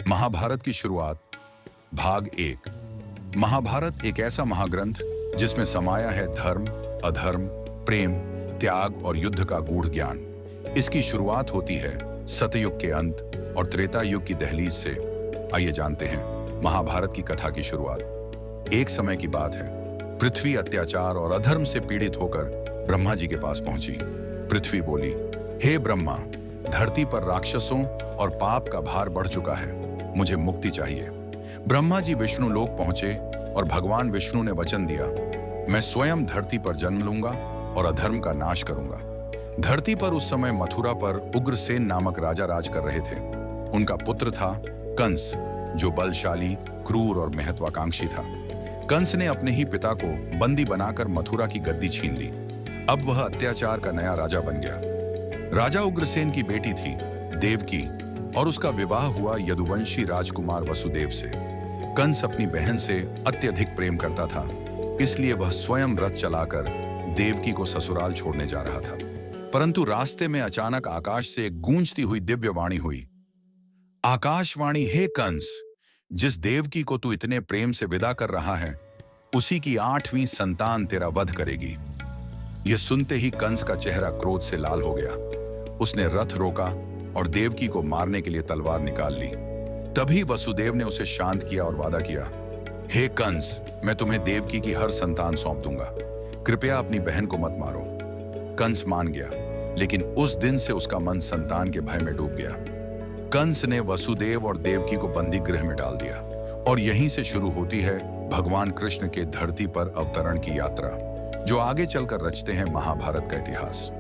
महाभारत की शुरुआत। भाग 1। महाभारत एक ऐसा महाग्रंथ जिसमें समाया है धर्म, अधर्म, प्रेम, त्याग और युद्ध का गूढ़ ज्ञान। इसकी शुरुआत होती है सतयुग के अंत और त्रेता युग की दहलीज से। आइए जानते हैं महाभारत की कथा की शुरुआत। एक समय की बात है, पृथ्वी अत्याचार और अधर्म से पीड़ित होकर ब्रह्मा जी के पास पहुंची। पृथ्वी बोली, हे ब्रह्मा, धरती पर राक्षसों और पाप का भार बढ़ चुका है, मुझे मुक्ति चाहिए। ब्रह्मा जी विष्णु लोक पहुंचे और भगवान विष्णु ने वचन दिया, मैं स्वयं धरती पर जन्म लूंगा और अधर्म का नाश करूंगा। धरती पर उस समय मथुरा पर उग्रसेन नामक राजा राज कर रहे थे। उनका पुत्र था कंस, जो बलशाली, क्रूर और महत्वाकांक्षी था। कंस ने अपने ही पिता को बंदी बनाकर मथुरा की गद्दी छीन ली। अब वह अत्याचार का नया राजा बन गया। राजा उग्रसेन की बेटी थी देवकी और उसका विवाह हुआ यदुवंशी राजकुमार वसुदेव से। कंस अपनी बहन से अत्यधिक प्रेम करता था, इसलिए वह स्वयं रथ चलाकर देवकी को ससुराल छोड़ने जा रहा था। परंतु रास्ते में अचानक आकाश से एक गूंजती हुई दिव्य वाणी हुई। आकाशवाणी, हे कंस, जिस देवकी को तू इतने प्रेम से विदा कर रहा है, उसी की 8वीं संतान तेरा वध करेगी। यह सुनते ही कंस का चेहरा क्रोध से लाल हो गया। उसने रथ रोका और देवकी को मारने के लिए तलवार निकाल ली। तभी वसुदेव ने उसे शांत किया और वादा किया, हे कंस, मैं तुम्हें देवकी की हर संतान सौंप दूंगा, कृपया अपनी बहन को मत मारो। कंस मान गया, लेकिन उस दिन से उसका मन संतान के भय में डूब गया। कंस ने वसुदेव और देवकी को बंदी गृह में डाल दिया और यहीं से शुरू होती है भगवान कृष्ण के धरती पर अवतरण की यात्रा, जो आगे चलकर रचते हैं महाभारत का इतिहास।